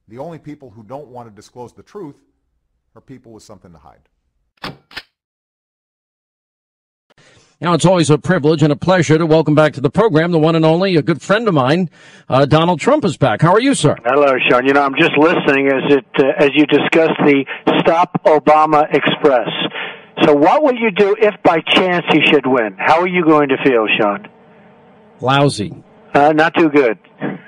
The only people who don't want to disclose the truth are people with something to hide. Now, it's always a privilege and a pleasure to welcome back to the program the one and only, a good friend of mine, Donald Trump is back. How are you, sir? Hello, Sean. You know, I'm just listening as you discuss the Stop Obama Express. So what will you do if by chance he should win? How are you going to feel, Sean? Lousy. Not too good.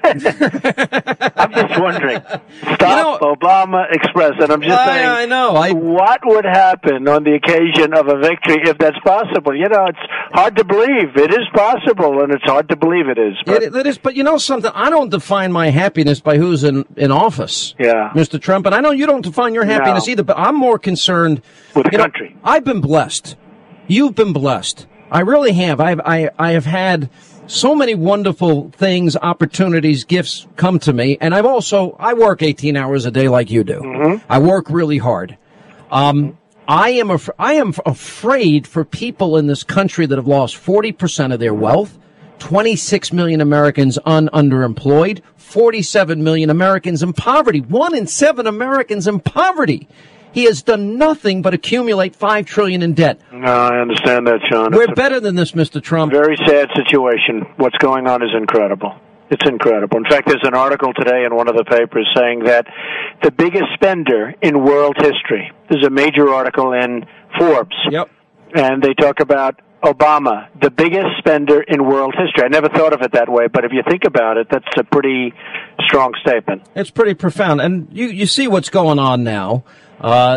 I'm just wondering. Stop Obama Express. And I'm just saying, I know. What would happen on the occasion of a victory if that's possible? You know, it's hard to believe. It is possible, and it's hard to believe it is. But it is. But you know something? I don't define my happiness by who's in office, Mr. Trump. And I know you don't define your happiness either, but I'm more concerned with the country. I've been blessed. You've been blessed. I really have. I have had so many wonderful things, opportunities, gifts come to me. And I work 18 hours a day like you do. Mm-hmm. I work really hard. I am afraid for people in this country that have lost 40% of their wealth, 26 million Americans underemployed, 47 million Americans in poverty, 1 in 7 Americans in poverty. He has done nothing but accumulate $5 trillion in debt. No, I understand that, Sean. We're better than this, Mr. Trump. Very sad situation. What's going on is incredible. It's incredible. In fact, there's an article today in one of the papers saying that the biggest spender in world history, there's a major article in Forbes, and they talk about Obama, the biggest spender in world history. I never thought of it that way, but if you think about it, that's a pretty strong statement. It's pretty profound. And you see what's going on now.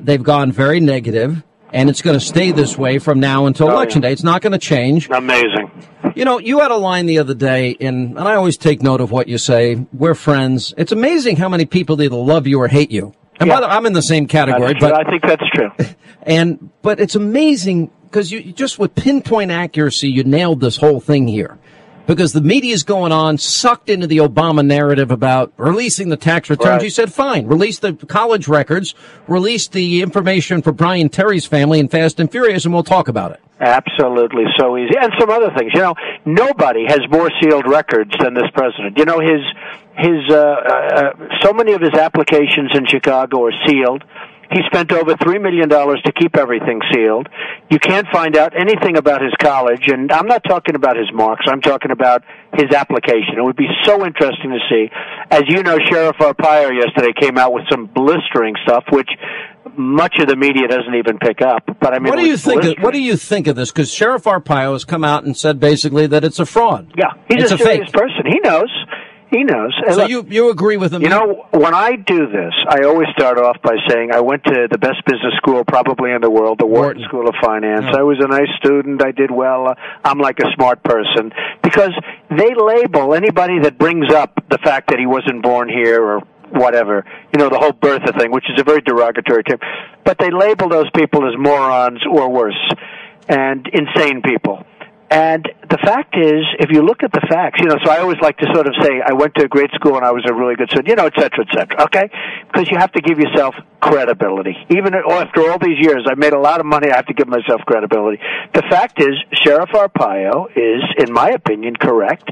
They've gone very negative, and it's going to stay this way from now until Election Day. It's not going to change. Amazing. You know, you had a line the other day, and I always take note of what you say. We're friends. It's amazing how many people either love you or hate you. And by the way, I'm in the same category. But I think that's true. But it's amazing because you just with pinpoint accuracy, you nailed this whole thing here. Because the media is going on, sucked into the Obama narrative about releasing the tax returns. Right. You said, fine, release the college records, release the information for Brian Terry's family in Fast and Furious, and we'll talk about it. Absolutely, so easy. And some other things. You know, nobody has more sealed records than this president. You know, so many of his applications in Chicago are sealed. He spent over $3 million to keep everything sealed. You can't find out anything about his college, and I'm not talking about his marks. I'm talking about his application. It would be so interesting to see. As you know, Sheriff Arpaio yesterday came out with some blistering stuff, which much of the media doesn't even pick up. But I mean, what do you think of this? Because Sheriff Arpaio has come out and said basically that it's a fraud. Yeah, he's a serious person. He knows. He knows. So you agree with him? You know, when I do this, I always start off by saying I went to the best business school probably in the world, the Wharton School of Finance. I was a nice student. I did well. I'm like a smart person. Because they label anybody that brings up the fact that he wasn't born here or whatever, you know, the whole birther thing, which is a very derogatory term. But they label those people as morons or worse and insane people. And the fact is, if you look at the facts, you know, so I always like to sort of say, I went to a great school and I was a really good student, you know, et cetera, okay? Because you have to give yourself credibility. Even after all these years, I've made a lot of money, I have to give myself credibility. The fact is, Sheriff Arpaio is, in my opinion, correct.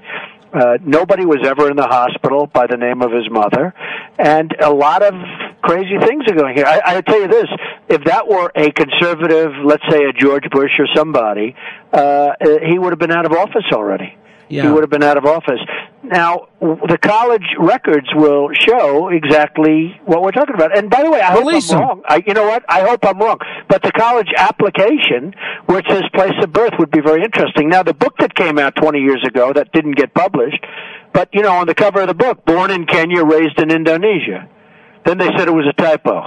Nobody was ever in the hospital by the name of his mother, and a lot of crazy things are going here. I tell you this, if that were a conservative, let's say a George Bush or somebody, he would have been out of office already. Yeah. He would have been out of office. Now, the college records will show exactly what we're talking about. And by the way, I hope I'm wrong. You know what? I hope I'm wrong. But the college application, where it says place of birth, would be very interesting. Now, the book that came out 20 years ago that didn't get published, but, you know, on the cover of the book, born in Kenya, raised in Indonesia. Then they said it was a typo.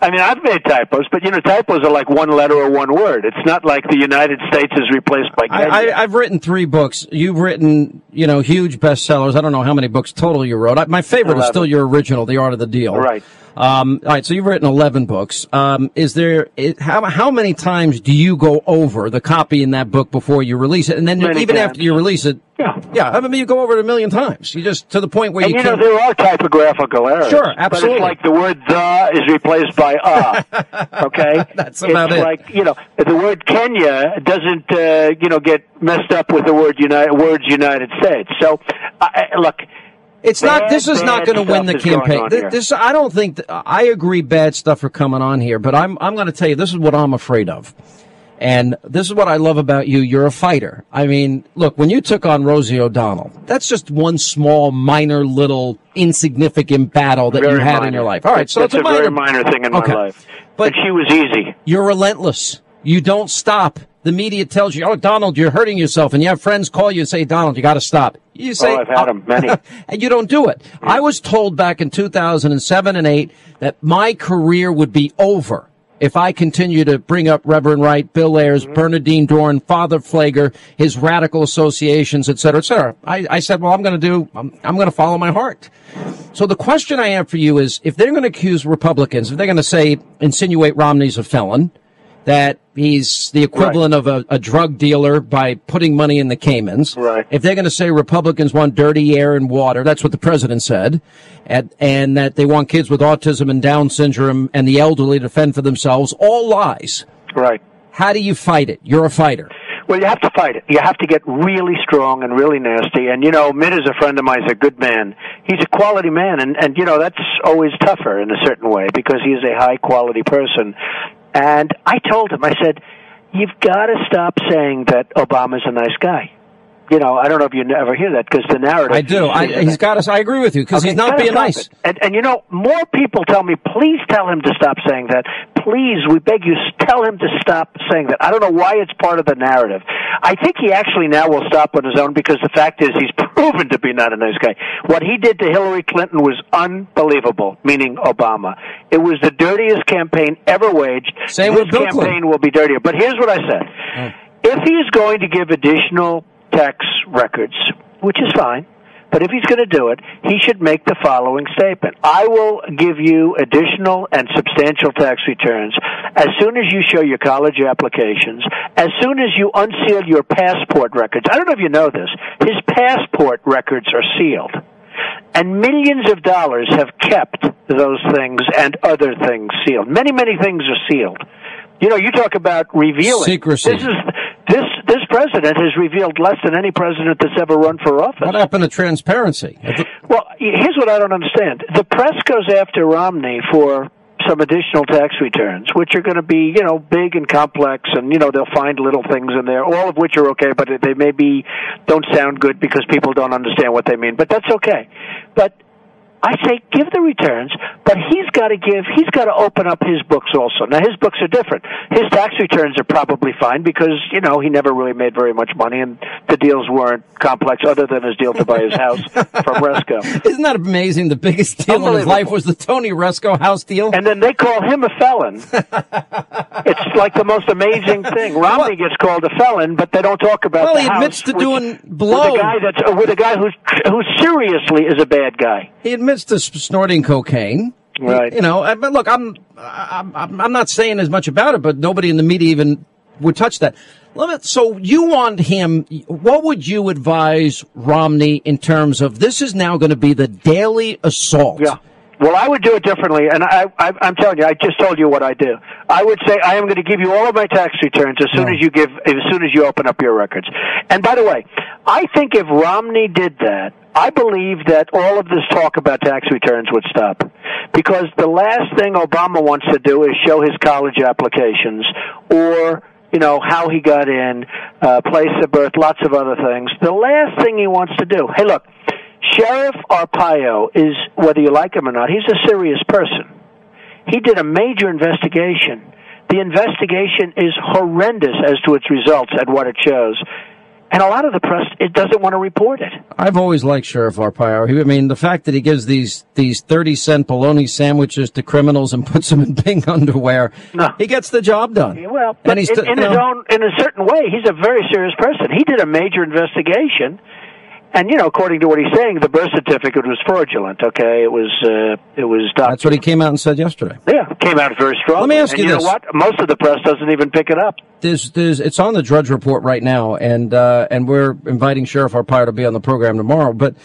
I mean, I've made typos, but, you know, typos are like one letter or one word. It's not like the United States is replaced by Kenya. I've written 3 books. You've written, you know, huge bestsellers. I don't know how many books total you wrote. My favorite 11. Is still your original, The Art of the Deal. Right. All right, so you've written 11 books. How many times do you go over the copy in that book before you release it? And then even after you release it, I mean, you go over it 1 million times. You just, to the point where you know, there are typographical errors. Sure, absolutely. But it's like the word the is replaced by okay? That's about it. It's like, you know, the word Kenya doesn't, you know, get messed up with the word United States. So, look, It's not. This is not going to win the campaign. I don't think. I agree. Bad stuff are coming on here, but I'm going to tell you. This is what I'm afraid of, and this is what I love about you. You're a fighter. I mean, look, when you took on Rosie O'Donnell, that's just one small, minor, little, insignificant battle that you had in your life. All right, so that's a very minor thing in my life. But she was easy. You're relentless. You don't stop. The media tells you, "Oh, Donald, you're hurting yourself," and you have friends call you and say, "Donald, you got to stop." You say, I've had them, many. And you don't do it. Yeah. I was told back in 2007 and 8 that my career would be over if I continue to bring up Reverend Wright, Bill Ayers, Bernadine Dorn, Father Flager, his radical associations, et cetera, et cetera. I said, well, I'm going to follow my heart. So the question I have for you is, if they're going to accuse Republicans, if they're going to insinuate Romney's a felon, that he's the equivalent of a drug dealer by putting money in the Caymans. Right. If they're going to say Republicans want dirty air and water, that's what the president said, and that they want kids with autism and Down syndrome and the elderly to fend for themselves, all lies. Right. How do you fight it? You're a fighter. Well, you have to fight it. You have to get really strong and really nasty. And, Mitt is a friend of mine. He's a good man. He's a quality man. And that's always tougher in a certain way because he is a high-quality person. And I told him, I said, you've got to stop saying that Obama's a nice guy. I don't know if you ever hear that because the narrative. I do. He's got us. I agree with you because he's not being nice. And more people tell me, please tell him to stop saying that. Please, we beg you, tell him to stop saying that. I don't know why it's part of the narrative. I think he actually now will stop on his own because the fact is he's proven to be not a nice guy. What he did to Hillary Clinton was unbelievable, meaning Obama. It was the dirtiest campaign ever waged. Same with Bill Clinton. His campaign will be dirtier. But here's what I said. If he's going to give additional tax records, which is fine, but if he's going to do it, he should make the following statement. I will give you additional and substantial tax returns as soon as you show your college applications, as soon as you unseal your passport records. I don't know if you know this. His passport records are sealed. And millions of dollars have kept those things and other things sealed. Many, many things are sealed. You talk about revealing. Secrecy. This president has revealed less than any president that's ever run for office. What happened to transparency? Well, here's what I don't understand. The press goes after Romney for some additional tax returns, which are going to be, big and complex, and, they'll find little things in there, all of which are okay, but they maybe don't sound good because people don't understand what they mean. But that's okay. But I say give the returns, but he's got to open up his books also. Now, his books are different. His tax returns are probably fine because, he never really made very much money and the deals weren't complex other than his deal to buy his house from Resco. Isn't that amazing? The biggest deal in his life was the Tony Resco house deal. And then they call him a felon. It's like the most amazing thing. Romney gets called a felon, but they don't talk about the he admits house to doing blow. With a guy who seriously is a bad guy. He admits to snorting cocaine. Right. But look, I'm not saying as much about it, but nobody in the media even would touch that. So you want him, what would you advise Romney in terms of this is now going to be the daily assault? Yeah. Well, I would do it differently, and I'm telling you, I just told you what I do. I would say I am going to give you all of my tax returns as soon as you open up your records. And by the way, I think if Romney did that, I believe that all of this talk about tax returns would stop. Because the last thing Obama wants to do is show his college applications or, how he got in, place of birth, lots of other things. The last thing he wants to do, hey, look, Sheriff Arpaio is, whether you like him or not, he's a serious person. He did a major investigation. The investigation is horrendous as to its results and what it shows. And a lot of the press, it doesn't want to report it. I've always liked Sheriff Arpaio. The fact that he gives these 30-cent bologna sandwiches to criminals and puts them in pink underwear, he gets the job done. Well, but in a certain way, he's a very serious person. He did a major investigation. And, according to what he's saying, the birth certificate was fraudulent, okay? It was That's what he came out and said yesterday. Yeah, came out very strong. Let me ask you this. You know what? Most of the press doesn't even pick it up. It's on the Drudge Report right now, and we're inviting Sheriff Arpaio to be on the program tomorrow. But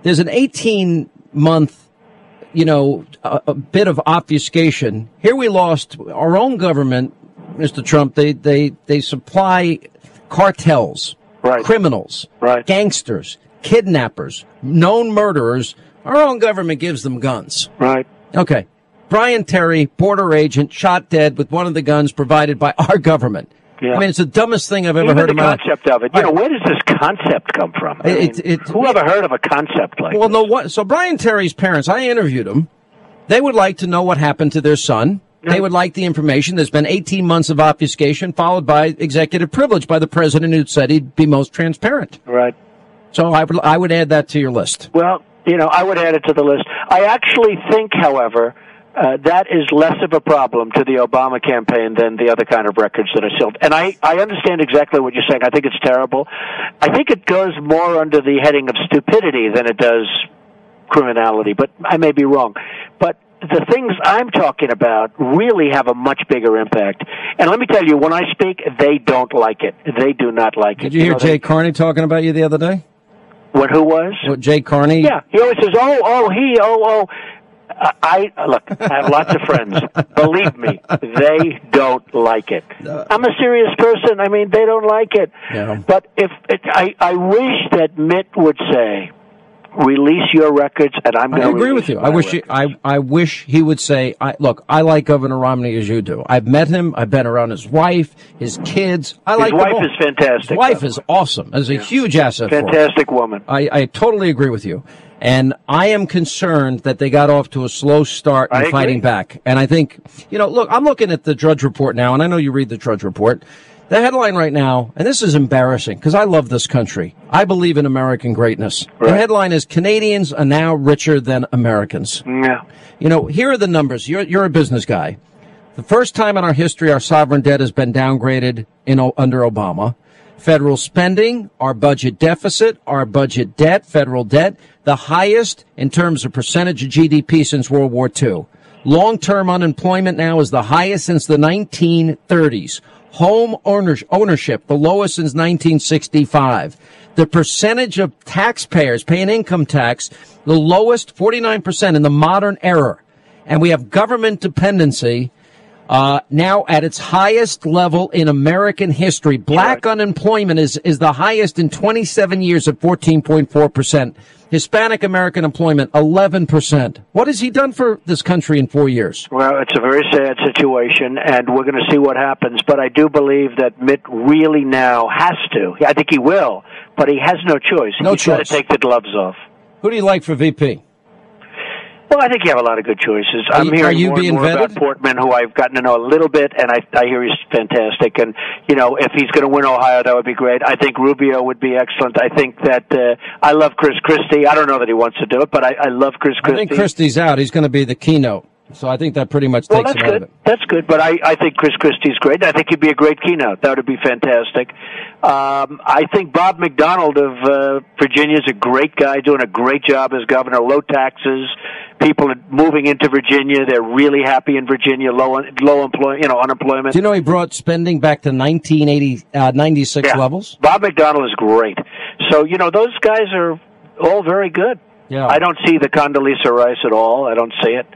there's an 18-month, a bit of obfuscation. Here we lost our own government, Mr. Trump. They supply cartels. Right. Criminals, right. Gangsters, kidnappers, known murderers, our own government gives them guns. Right. Okay. Brian Terry, border agent, shot dead with one of the guns provided by our government. Yeah. I mean, it's the dumbest thing I've ever Even heard in my life. the concept of it. You know, where does this concept come from? Who ever heard of a concept like well, this? no. What? So Brian Terry's parents, I interviewed them. They would like to know what happened to their son. Yeah. They would like the information. There's been 18 months of obfuscation, followed by executive privilege by the president, who said he'd be most transparent. Right. So I would add that to your list. Well, you know, I would add it to the list. I actually think, however, that is less of a problem to the Obama campaign than the other kind of records that are sealed. And I understand exactly what you're saying. I think it's terrible. I think it goes more under the heading of stupidity than it does criminality, but I may be wrong. But the things I'm talking about really have a much bigger impact. And let me tell you, when I speak, they don't like it. They do not like it. Did you hear Jay Carney talking about you the other day? What, who was? What, Jay Carney? Yeah, he always says, oh. I look, I have lots of friends. Believe me, they don't like it. I'm a serious person. I mean, they don't like it. Yeah. But I wish that Mitt would say, release your records, and I'm going to agree with you. I wish he would say, look, I like Governor Romney as you do. I've met him. I've been around his wife, his kids. His wife is fantastic. His wife is awesome. Is a huge asset. Fantastic woman. I totally agree with you. And I am concerned that they got off to a slow start in fighting back. And I think, look, I'm looking at the Drudge Report now, and I know you read the Drudge Report. The headline right now, and this is embarrassing because I love this country. I believe in American greatness. Right. The headline is, Canadians are now richer than Americans. Yeah. Here are the numbers. You're a business guy. The first time in our history our sovereign debt has been downgraded under Obama. Federal spending, our budget deficit, our budget debt, federal debt, the highest in terms of percentage of GDP since World War II. Long-term unemployment now is the highest since the 1930s. Home ownership, the lowest since 1965. The percentage of taxpayers paying income tax, the lowest, 49% in the modern era. And we have government dependency now at its highest level in American history. Black unemployment is the highest in 27 years at 14.4%. Hispanic American employment, 11%. What has he done for this country in 4 years? Well, it's a very sad situation, and we're going to see what happens. But I do believe that Mitt really now has to. I think he will, but he has no choice. He's got to take the gloves off. Who do you like for VP? Well, I think you have a lot of good choices. I'm hearing more and more about Portman, who I've gotten to know a little bit, and I hear he's fantastic. And, if he's going to win Ohio, that would be great. I think Rubio would be excellent. I think that I love Chris Christie. I don't know that he wants to do it, but I love Chris Christie. I think Christie's out. He's going to be the keynote. So I think that pretty much takes him out of it. That's good, but I think Chris Christie's great. I think he'd be a great keynote. That would be fantastic. I think Bob McDonald of Virginia is a great guy, doing a great job as governor. Low taxes, people are moving into Virginia. They're really happy in Virginia. Low unemployment. Do you know he brought spending back to 96 levels? Bob McDonald is great. So those guys are all very good. Yeah. I don't see the Condoleezza Rice at all. I don't see it.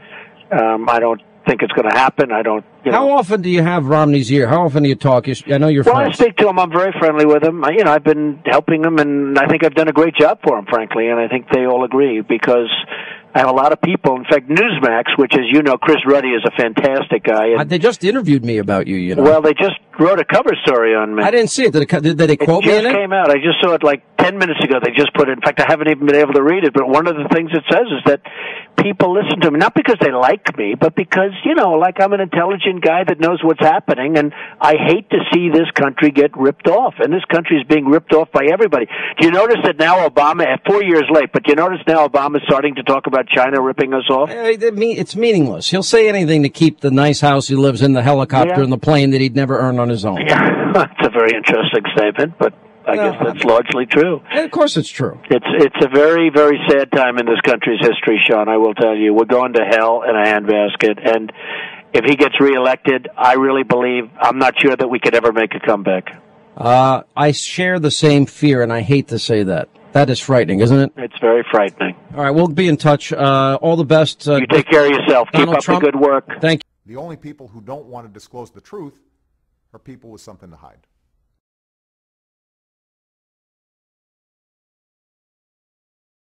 I don't think it's going to happen. I don't. How often do you have Romney's ear? How often do you talk? I know you're friends. Well, I speak to him. I'm very friendly with him. I've been helping him, and I think I've done a great job for him, frankly. And I think they all agree because I have a lot of people. In fact, Newsmax, which, as you know, Chris Ruddy is a fantastic guy. And, they just interviewed me about you. Well, they just wrote a cover story on me. I didn't see it. Did they quote me in it? It just came out. I just saw it like 10 minutes ago. They just put it. In fact, I haven't even been able to read it. But one of the things it says is that people listen to me, not because they like me, but because, I'm an intelligent guy that knows what's happening. And I hate to see this country get ripped off. And this country is being ripped off by everybody. Do you notice that now Obama, 4 years late, but do you notice now Obama's starting to talk about China ripping us off? It's meaningless. He'll say anything to keep the nice house he lives in, the helicopter, and the plane that he'd never earn on his own. Yeah, that's a very interesting statement, but I guess that's largely true. Of course it's true. It's a very, very sad time in this country's history, Sean, I will tell you. We're going to hell in a handbasket, and if he gets reelected, I really believe, I'm not sure that we could ever make a comeback. I share the same fear, and I hate to say that. That is frightening, isn't it? It's very frightening. All right, we'll be in touch. All the best. You take care of yourself. Donald Keep up Trump, the good work. Thank you. The only people who don't want to disclose the truth are people with something to hide.